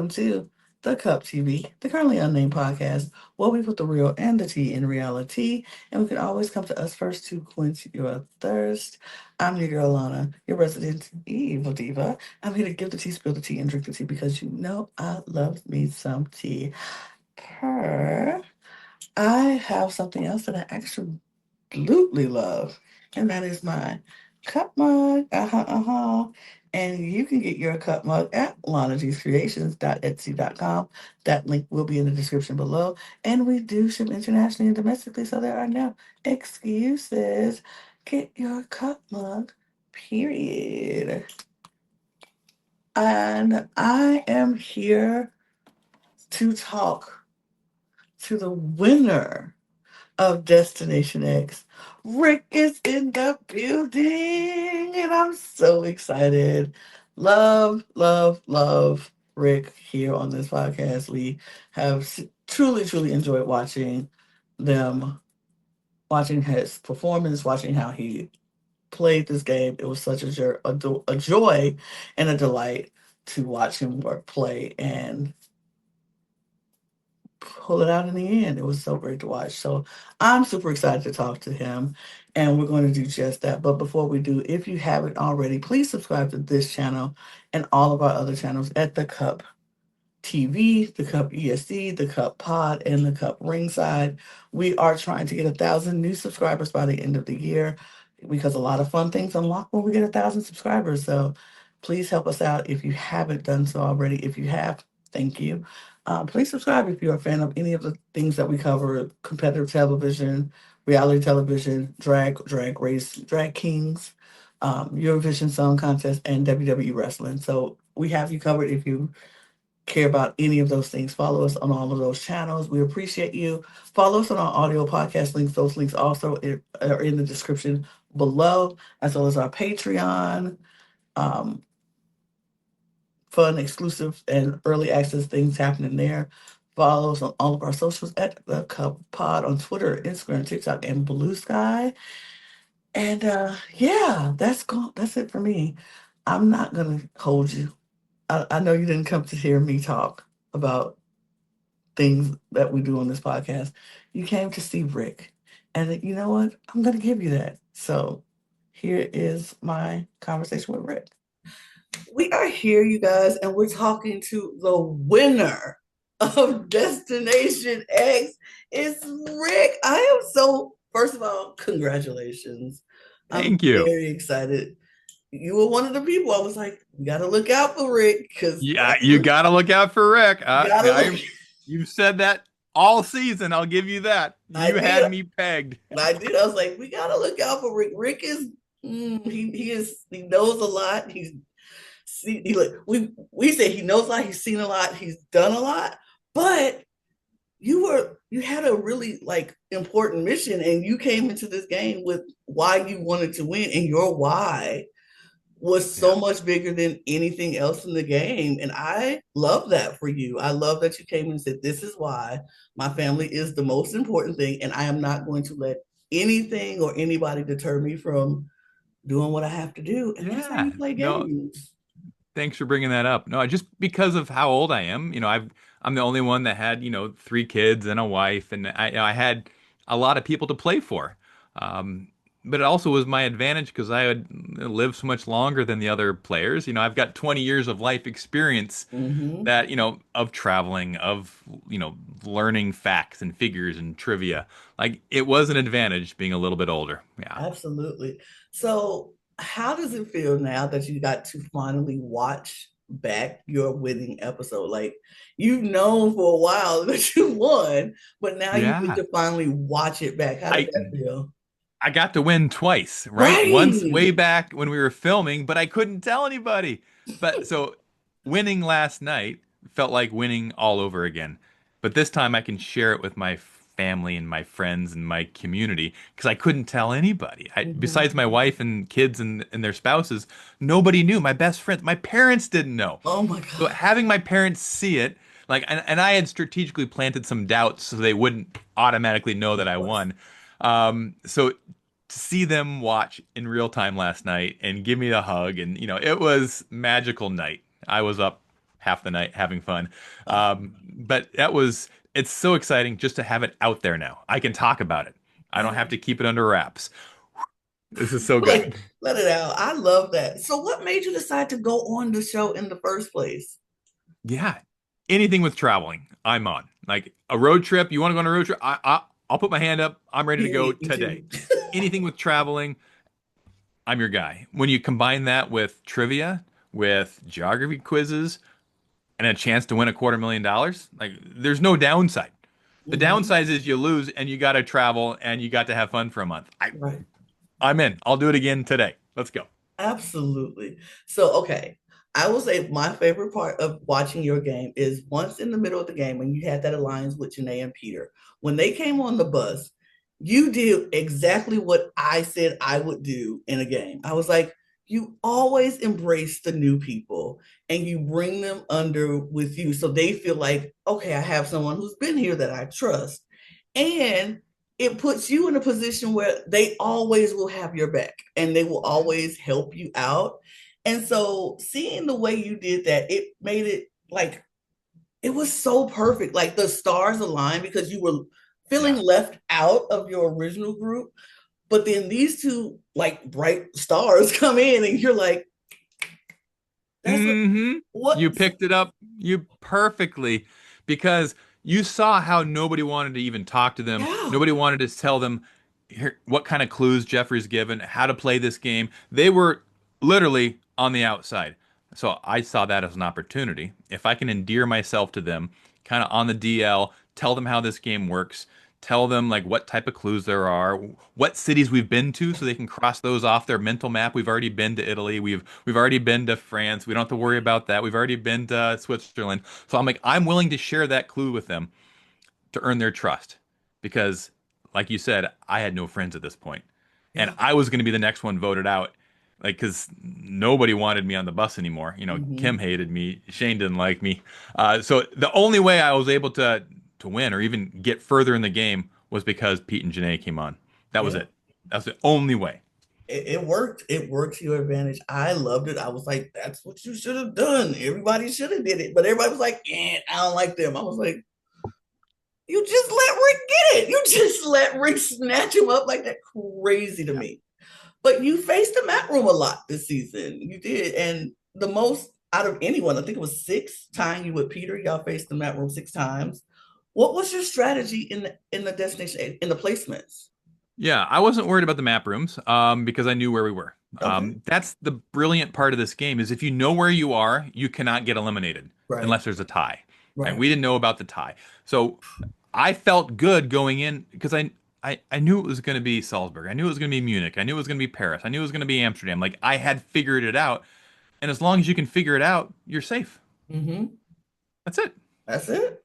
welcome to The Cup TV, the currently unnamed podcast, where we put the real and the tea in reality, and we can always come to us first to quench your thirst. I'm your girl Lana, your resident evil diva. I'm here to give the tea, spill the tea, and drink the tea because you know I love me some tea. Purr. I have something else that I absolutely love, and that is my cup mug. And you can get your cup mug at lanagcreations.etsy.com. That link will be in the description below. And we do ship internationally and domestically, so there are no excuses. Get your cup mug, period. And I am here to talk to the winner of Destination X. Rick is in the building, and I'm so excited. Love, love, love Rick here on this podcast. We have truly, truly enjoyed them, watching his performance, watching how he played this game. It was such a joy and a delight to watch him work, play, and pull it out in the end. It was so great to watch. So I'm super excited to talk to him, and we're going to do just that. But before we do, if you haven't already, please subscribe to this channel and all of our other channels at The Cup TV, The Cup ESC, The Cup Pod, and The Cup Ringside. We are trying to get 1,000 new subscribers by the end of the year because a lot of fun things unlock when we get 1,000 subscribers. So please help us out if you haven't done so already. If you have, thank you. Please subscribe if you're a fan of any of the things that we cover: competitive television, reality television, drag race, drag kings, Eurovision Song Contest, and WWE wrestling. So we have you covered if you care about any of those things. Follow us on all of those channels. We appreciate you. Follow us on our audio podcast links. Those links also are in the description below, as well as our Patreon. Um, Fun, exclusive, and early access things happening there. Follow us on all of our socials at The Cup Pod on Twitter, Instagram, TikTok, and Blue Sky. And yeah, that's it for me. I'm not gonna hold you. I know you didn't come to hear me talk about things that we do on this podcast. You came to see Rick. And you know what? I'm gonna give you that. So here is my conversation with Rick. We are here, you guys, and we're talking to the winner of Destination X. It's Rick. I am so, first of all, congratulations. I'm Thank you. very excited. You were one of the people I was like, we got to look out for Rick because Yeah, you got to look out for Rick. gotta look. You've said that all season. I'll give you that. I You did. had me pegged. I did. I was like, we got to look out for Rick. Rick is, he knows a lot. We say he knows a lot, he's seen a lot, he's done a lot, but you had a really like important mission, and you came into this game with why you wanted to win, and your why was so Yeah. much bigger than anything else in the game. And I love that for you. I love that you came and said, this is why my family is the most important thing, and I am not going to let anything or anybody deter me from doing what I have to do. And that's how Yeah. you play No, games. thanks for bringing that up. No, just because of how old I am, I'm the only one that had, three kids and a wife, and I had a lot of people to play for. Um, but it also was my advantage because I had lived so much longer than the other players. I've got 20 years of life experience Mm-hmm. that, of traveling, of, learning facts and figures and trivia. Like it was an advantage being a little bit older. Yeah. Absolutely. So, how does it feel now that you got to finally watch back your winning episode? Like, you've known for a while that you won, but now you get Yeah. to finally watch it back. How does I that feel? I got to win twice, right? Once Right. way back when we were filming, but I couldn't tell anybody. But so winning last night felt like winning all over again. But this time I can share it with my family and my friends and my community because I couldn't tell anybody. Besides my Mhm. wife and kids and their spouses, nobody knew. My best friends, my parents didn't know. Oh my So God. having my parents see it, like, and I had strategically planted some doubts so they wouldn't automatically know Of that I course. won. So to see them watch in real time last night and give me the hug, and it was magical night. I was up half the night having fun. But it's so exciting just to have it out there now. I can talk about it. I don't have to keep it under wraps. This is so good. Like, let it out. I love that. So, what made you decide to go on the show in the first place? Yeah. Anything with traveling, I'm on. Like a road trip, you want to go on a road trip? I'll put my hand up. I'm ready to go Period. Me today. too. Anything with traveling, I'm your guy. When you combine that with trivia, with geography quizzes, and a chance to win $250,000, like there's no downside. The Mhm. downside is you lose and you got to travel and you got to have fun for a month. Right. I'm in. I'll do it again today. Let's go. Absolutely. So, okay. I will say my favorite part of watching your game is once in the middle of the game when you had that alliance with Janae and Peter. When they came on the bus, you did exactly what I said I would do in a game. I was like, you always embrace the new people and you bring them under with you so they feel like, okay, I have someone who's been here that I trust. And it puts you in a position where they always will have your back and they will always help you out. And so seeing the way you did that, it made it like it was so perfect. Like the stars aligned because you were feeling Yeah. left out of your original group. But then these two like bright stars come in and you're like, that's Mm-hmm. You what picked it up you perfectly because you saw how nobody wanted to even talk to them. yeah. Nobody wanted to tell them here, what kind of clues Jeffrey's given, how to play this game. They were literally on the outside. So I saw that as an opportunity. If I can endear myself to them, kind of on the DL, tell them how this game works, tell them like what type of clues there are, what cities we've been to, so they can cross those off their mental map. We've already been to Italy. We've already been to France. We don't have to worry about that. We've already been to Switzerland. So I'm like, I'm willing to share that clue with them to earn their trust, because, like you said, I had no friends at this point, and Yeah. I was going to be the next one voted out. Like, because nobody wanted me on the bus anymore. Kim Mm-hmm. hated me. Shane didn't like me. So the only way I was able to win or even get further in the game was because Pete and Janae came on. That was Yeah. it. That's the only way. It worked. It worked to your advantage. I loved it. I was like, that's what you should have done. Everybody should have did it. But everybody was like, I don't like them. I was like, you just let Rick get it. You just let Rick snatch him up like that. Crazy to Yeah. me. But you faced the mat room a lot this season. You did. And the most out of anyone, I think it was six, tying you with Peter. Y'all faced the mat room six times. What was your strategy in the destination in the placements? Yeah, I wasn't worried about the map rooms because I knew where we were. Okay. That's the brilliant part of this game is if you know where you are, you cannot get eliminated Right. unless there's a tie. And Right. we didn't know about the tie. So I felt good going in because I knew it was going to be Salzburg. I knew it was going to be Munich. I knew it was going to be Paris. I knew it was going to be Amsterdam. Like I had figured it out. And as long as you can figure it out, you're safe. Mm-hmm. That's it. That's it.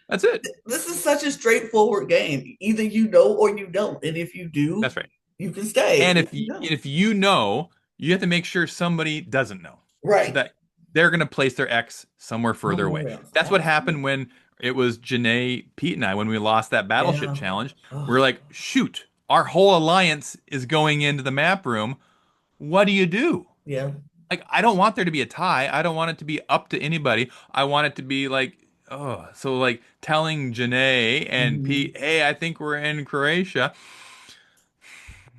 That's it. This is such a straightforward game. Either you know or you don't. And if you do, That's right. you can stay. And If you don't. if you know, you have to make sure somebody doesn't know, so Right. that they're going to place their X somewhere further away. Somewhere else. That's what happened Absolutely. when it was Janae, Pete, and I when we lost that battleship Yeah. challenge. Oh, We're like, shoot, our whole alliance is going into the map room. What do you do? yeah. Like, I don't want there to be a tie. I don't want it to be up to anybody. I want it to be like, oh, so like telling Janae and Hmm. Pete, hey, I think we're in Croatia.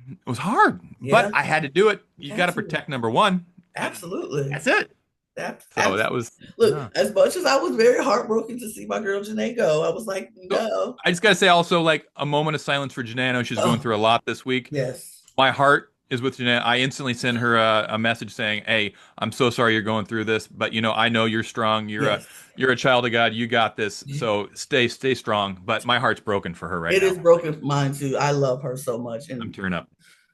It was hard, but Yeah. I had to do it. You You got had to to. protect number one, and Absolutely. that's it. So That's that was, look, yeah. as much as I was very heartbroken to see my girl Janae go, I was like, So no. I just got to say also, like, a moment of silence for Janae. I know she's going Oh, through a lot this week. yes. My heart is with Janae. I instantly send her a message saying, "Hey, I'm so sorry you're going through this, but I know you're strong. Yes. You're a child of God. You got this. So stay strong." But my heart's broken for her right It is now. broken for mine too. I love her so much. I'm And tearing up.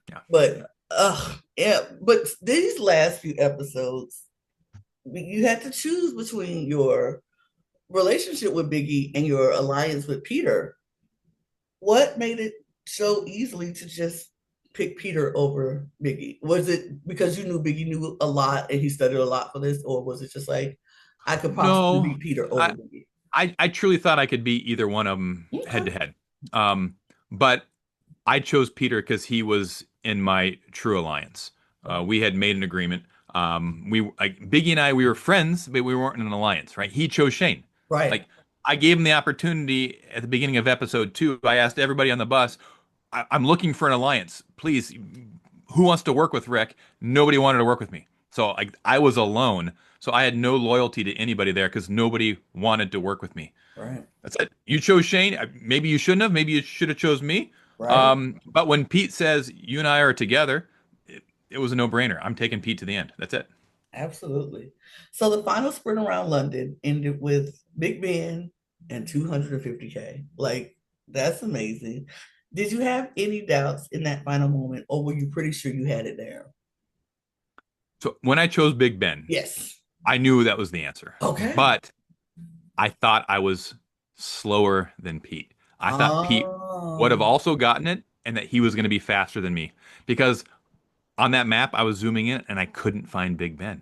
Yeah. but yeah, but these last few episodes, you had to choose between your relationship with Biggie and your alliance with Peter. What made it so easily to just pick Peter over Biggie? Was it because you knew Biggie knew a lot and he studied a lot for this, or was it just like I could possibly No, beat Peter over I Biggie? I truly thought I could beat either one of them head Okay. to head. But I chose Peter because he was in my true alliance. We had made an agreement. We like Biggie and I, we were friends, but we weren't in an alliance, right? He chose Shane. Right. Like I gave him the opportunity at the beginning of episode 2. I asked everybody on the bus, I'm looking for an alliance. Please, who wants to work with Rick? Nobody wanted to work with me. So like I was alone. So I had no loyalty to anybody there because nobody wanted to work with me. Right. That's it. You chose Shane. Maybe you shouldn't have. Maybe you should have chose me. Right. But when Pete says you and I are together, it was a no-brainer. I'm taking Pete to the end. That's it. Absolutely. So the final sprint around London ended with Big Ben and 250K. Like, that's amazing. Did you have any doubts in that final moment, or were you pretty sure you had it there? So when I chose Big Ben, Yes. I knew that was the answer. Okay. But I thought I was slower than Pete. I thought Pete would have Oh. also gotten it and that he was going to be faster than me because on that map I was zooming in and I couldn't find Big Ben.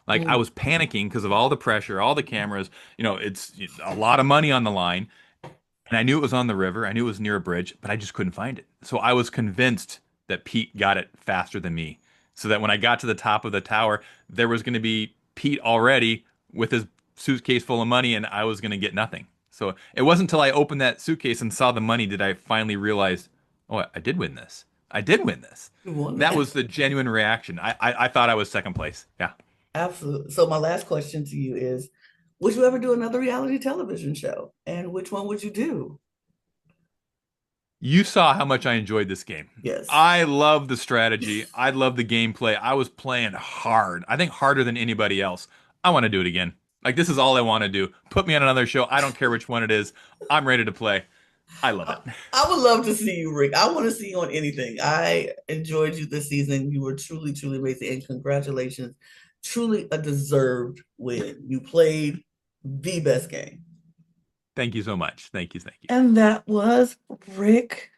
Like I Mm. was panicking because of all the pressure, all the cameras. It's a lot of money on the line, and I knew it was on the river. I knew it was near a bridge, but I just couldn't find it. So I was convinced that Pete got it faster than me. So that when I got to the top of the tower, there was going to be Pete already with his suitcase full of money, and I was going to get nothing. So it wasn't until I opened that suitcase and saw the money did I finally realize, oh, I did win this. I did win this. You won That that. was the genuine reaction. I thought I was second place. Yeah. Absolutely. So my last question to you is, would you ever do another reality television show? And which one would you do? You saw how much I enjoyed this game. Yes. I love the strategy. I love the gameplay. I was playing hard. I think harder than anybody else. I want to do it again. Like this is all I want to do. Put me on another show. I don't care which one it is. I'm ready to play. I love I, it. I would love to see you, Rick. I want to see you on anything. I enjoyed you this season. You were truly, truly amazing. And congratulations. Truly a deserved win. You played the best game. Thank you so much. Thank you. Thank you. And that was Rick.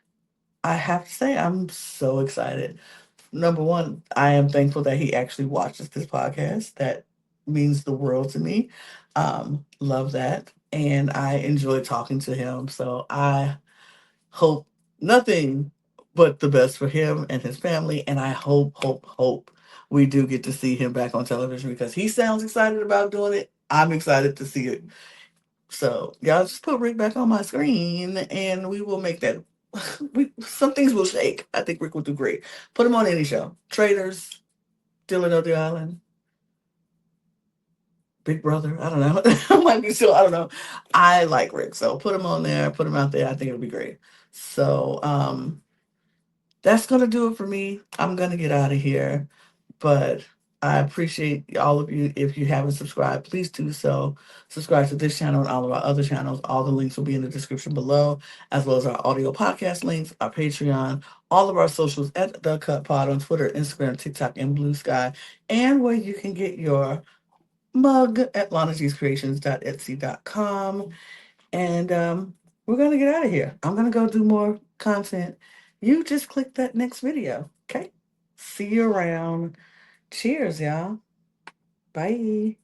I have to say, I'm so excited. Number one, I am thankful that he actually watches this podcast. That means the world to me. Love that. And I enjoy talking to him. So I hope nothing but the best for him and his family. And I hope we do get to see him back on television because he sounds excited about doing it. I'm excited to see it. So y'all just put Rick back on my screen and we will make that some things will shake. I think Rick will do great. Put him on any show. Traders, Dylan of the Island, Big Brother. I don't know. I might be still, I don't know. I like Rick. So put him on there, put him out there. I think it'll be great. So that's gonna do it for me. I'm gonna get out of here. But I appreciate all of you. If you haven't subscribed, please do so. Subscribe to this channel and all of our other channels. All the links will be in the description below, as well as our audio podcast links, our Patreon, all of our socials at The Cut Pod on Twitter, Instagram, TikTok, and Blue Sky, and where you can get your mug at lanagcreations.etsy.com. And we're going to get out of here. I'm going to go do more content. You just click that next video. Okay. See you around. Cheers, y'all. Bye.